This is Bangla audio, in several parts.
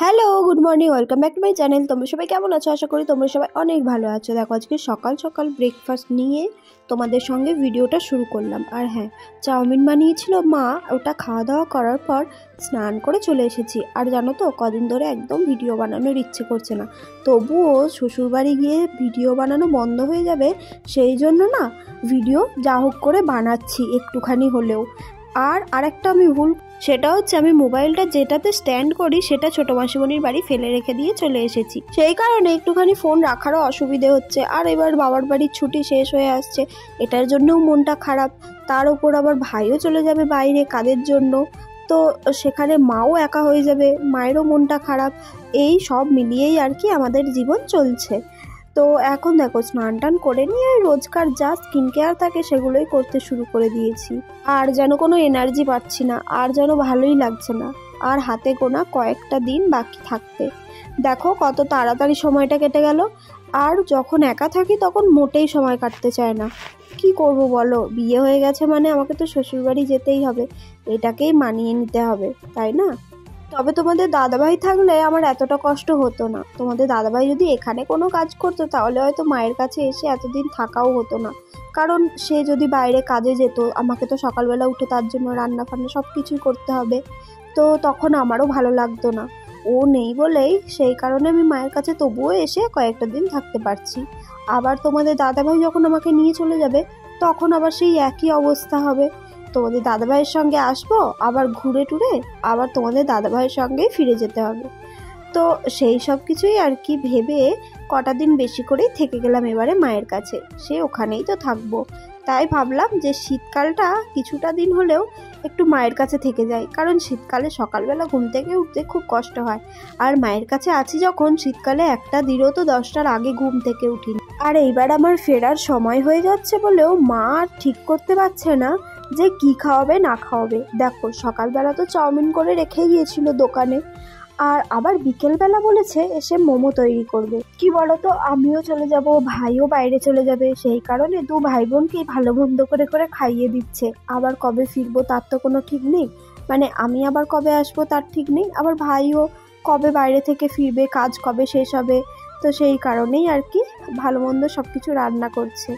Hello, good morning, welcome back to my channel. তোমরা সবাই কেমন আছো? আশা করি তোমরা সবাই অনেক ভালো আছো। দেখো, আজকে সকাল সকাল ব্রেকফাস্ট নিয়ে তোমাদের সঙ্গে ভিডিওটা শুরু করলাম। আর হ্যাঁ, চাউমিন বানিয়েছিল মা, ওটা খাওয়া দাওয়া করার পর স্নান করে চলে এসেছি। আর জানো তো, কদিন ধরে একদম ভিডিও বানানোর ইচ্ছে করছে না, তবুও শ্বশুরবাড়ি গিয়ে ভিডিও বানানো বন্ধ হয়ে যাবে, সেই জন্য না ভিডিও যা হোক করে বানাচ্ছি একটুখানি হলেও। আর আরেকটা আমি ভুল, সেটা হচ্ছে আমি মোবাইলটা যেটাতে স্ট্যান্ড করি সেটা ছোটো মাসিমণির বাড়ি ফেলে রেখে দিয়ে চলে এসেছি, সেই কারণে একটুখানি ফোন রাখারও অসুবিধে হচ্ছে। আর এবার বাবার বাড়ির ছুটি শেষ হয়ে আসছে, এটার জন্যও মনটা খারাপ। তার উপর আবার ভাইও চলে যাবে বাইরে কাজের জন্য, তো সেখানে মাও একা হয়ে যাবে, মায়েরও মনটা খারাপ। এই সব মিলিয়েই আর কি আমাদের জীবন চলছে। তো এখন দেখো, স্নান টান করে নিয়ে রোজকার যা স্কিন কেয়ার থাকে সেগুলোই করতে শুরু করে দিয়েছি। আর যেন কোনো এনার্জি পাচ্ছি না, আর যেন ভালোই লাগছে না। আর হাতে গোনা কয়েকটা দিন বাকি থাকতে, দেখো কত তাড়াতাড়ি সময়টা কেটে গেল। আর যখন একা থাকি তখন মোটেই সময় কাটতে চায় না। কি করব বলো, বিয়ে হয়ে গেছে মানে আমাকে তো শ্বশুরবাড়ি যেতেই হবে, এটাকেই মানিয়ে নিতে হবে, তাই না? তবে তোমাদের দাদাভাই থাকলে আমার এতটা কষ্ট হতো না। তোমাদের দাদাভাই যদি এখানে কোনো কাজ করতো তাহলে হয়তো মায়ের কাছে এসে এতদিন থাকাও হতো না, কারণ সে যদি বাইরে কাজে যেত, আমাকে তো সকালবেলা উঠে তার জন্য রান্না ফান্না সব কিছুই করতে হবে, তো তখন আমারও ভালো লাগতো না। ও নেই বলেই সেই কারণে আমি মায়ের কাছে তবুও এসে কয়েকটা দিন থাকতে পারছি। আবার তোমাদের দাদাভাই যখন আমাকে নিয়ে চলে যাবে তখন আবার সেই একই অবস্থা হবে। তোমাদের দাদাভাইয়ের সঙ্গে আসবো, আবার ঘুরে টুরে আবার তোমাদের দাদাভাইয়ের সঙ্গেই ফিরে যেতে হবে। তো সেই সব কিছুই আর কি ভেবে কটা দিন বেশি করেই থেকে গেলাম এবারে মায়ের কাছে, সে ওখানেই তো থাকবো। তাই ভাবলাম যে শীতকালটা কিছুটা দিন হলেও একটু মায়ের কাছে থেকে যাই, কারণ শীতকালে সকালবেলা ঘুম থেকে উঠতে খুব কষ্ট হয়। আর মায়ের কাছে আছি যখন, শীতকালে একটা দিনও তো 10টার আগে ঘুম থেকে উঠিনি। আর এইবার আমার ফেরার সময় হয়ে যাচ্ছে বলেও মা আর ঠিক করতে পারছে না যে কি খাওয়াবে না খাওয়াবে। দেখো, সকালবেলা তো চাউমিন করে রেখে গিয়েছিল দোকানে, আর আবার বিকেলবেলা বলেছে এসে মোমো তৈরি করবে। কি বলতো, আমিও চলে যাব, ভাইও বাইরে চলে যাবে, সেই কারণে দু ভাই বোনকে ভালো মন্দ করে করে খাইয়ে দিচ্ছে। আবার কবে ফিরবো তার তো কোনো ঠিক নেই, মানে আমি আবার কবে আসবো তার ঠিক নেই, আবার ভাইও কবে বাইরে থেকে ফিরবে, কাজ কবে শেষ হবে। তো সেই কারণেই আর কি ভালো মন্দ সব কিছু রান্না করছে।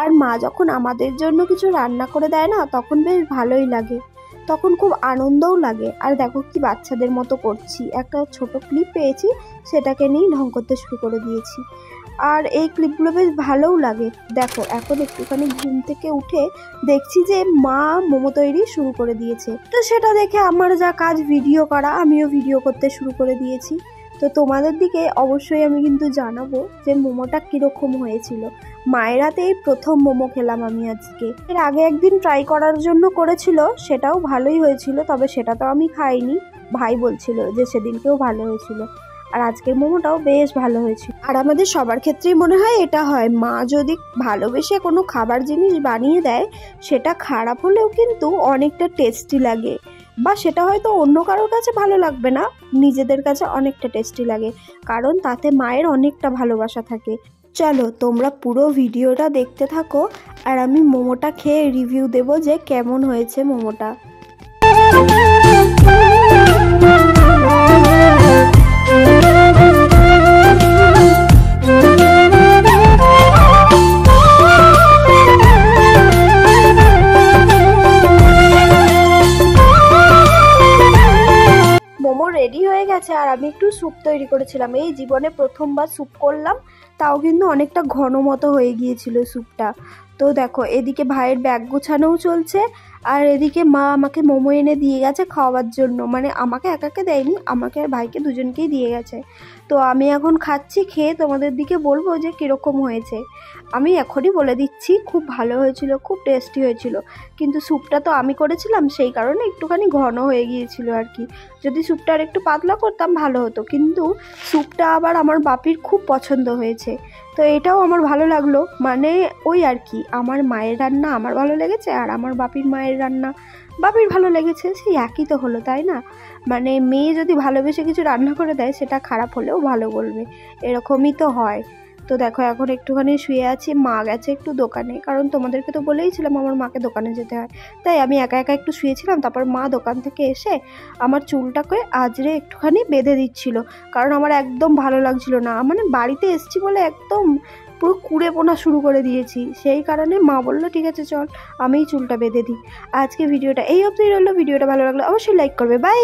আর মা যখন আমাদের জন্য কিছু রান্না করে দেয় না, তখন বেশ ভালোই লাগে, তখন খুব আনন্দও লাগে। আর দেখো কি বাচ্চাদের মতো করছি, একটা ছোট ক্লিপ পেয়েছি, সেটাকে নিয়েই ঢং করতে শুরু করে দিয়েছি। আর এই ক্লিপগুলো বেশ ভালোও লাগে। দেখো, এখন একটুখানি ঘুম থেকে উঠে দেখছি যে মা মোমো তৈরি শুরু করে দিয়েছে, তো সেটা দেখে আমার যা কাজ ভিডিও করা, আমিও ভিডিও করতে শুরু করে দিয়েছি। তো তোমাদের দিকে অবশ্যই আমি কিন্তু জানাবো যে মোমোটা কীরকম হয়েছিল। মায়ের হাতেই প্রথম মোমো খেলাম আমি আজকে। এর আগে একদিন ট্রাই করার জন্য করেছিল, সেটাও ভালোই হয়েছিল, তবে সেটা তো আমি খাইনি। ভাই বলছিল যে সেদিনকেও ভালো হয়েছিল, আর আজকের মোমোটাও বেশ ভালো হয়েছিল। আর আমাদের সবার ক্ষেত্রেই মনে হয় এটা হয়, মা যদি ভালোবেসে কোনো খাবার জিনিস বানিয়ে দেয়, সেটা খারাপ হলেও কিন্তু অনেকটা টেস্টি লাগে, বা সেটা হয়তো অন্য কারোর কাছে ভালো লাগবে না, নিজেদের কাছে অনেকটা টেস্টি লাগে, কারণ তাতে মায়ের অনেকটা ভালোবাসা থাকে। চলো তোমরা পুরো ভিডিওটা দেখতে থাকো, আর আমি মোমোটা খেয়ে রিভিউ দেবো যে কেমন হয়েছে মোমোটা। মোমো রেডি হয়ে গেছে, আর আমি একটু স্যুপ তৈরি করেছিলাম, এই জীবনে প্রথমবার স্যুপ করলাম, তাও কিন্তু অনেকটা ঘন মতো হয়ে গিয়েছিল স্যুপটা। তো দেখো, এদিকে ভাইয়ের ব্যাগ গোছানোও চলছে, আর এদিকে মা আমাকে মোমো এনে দিয়ে গেছে খাওয়ার জন্য, মানে আমাকে একাকে দেয়নি, আমাকে আর ভাইকে দুজনকেই দিয়ে গেছে। তো আমি এখন খাচ্ছি, খেয়ে তোমাদের দিকে বলবো যে কীরকম হয়েছে। আমি এখনই বলে দিচ্ছি, খুব ভালো হয়েছিল, খুব টেস্টি হয়েছিল, কিন্তু স্যুপটা তো আমি করেছিলাম, সেই কারণে একটুখানি ঘন হয়ে গিয়েছিল আর কি। যদি স্যুপটা আর একটু পাতলা করতাম ভালো হতো, কিন্তু স্যুপটা আবার আমার বাপির খুব পছন্দ হয়েছে, তো এটাও আমার ভালো লাগলো। মানে ওই আর কি, আমার মায়ের রান্না আমার ভালো লেগেছে, আর আমার বাপির মায়ের রান্না বাপির ভালো লেগেছে, সেই একই তো হলো, তাই না? মানে মেয়ে যদি ভালোবেসে কিছু রান্না করে দেয়, সেটা খারাপ হলেও ভালো বলবে, এরকমই তো হয়। তো দেখো এখন একটুখানি শুয়ে আছি, মা গেছে একটু দোকানে, কারণ তোমাদেরকে তো বলেইছিলাম আমার মাকে দোকানে যেতে হয়, তাই আমি একা একা একটু শুয়েছিলাম। তারপর মা দোকান থেকে এসে আমার চুলটাকে আজরে একটুখানি বেঁধে দিচ্ছিল, কারণ আমার একদম ভালো লাগছিল না, মানে বাড়িতে এসছি বলে একদম পুরো কুড়ে পোনা শুরু করে দিয়েছি, সেই কারণে মা বললো ঠিক আছে চল আমিই চুলটা বেঁধে দিই। আজকে ভিডিওটা এই অবধি রইলো, ভিডিওটা ভালো লাগলো অবশ্যই লাইক করবে, বাই।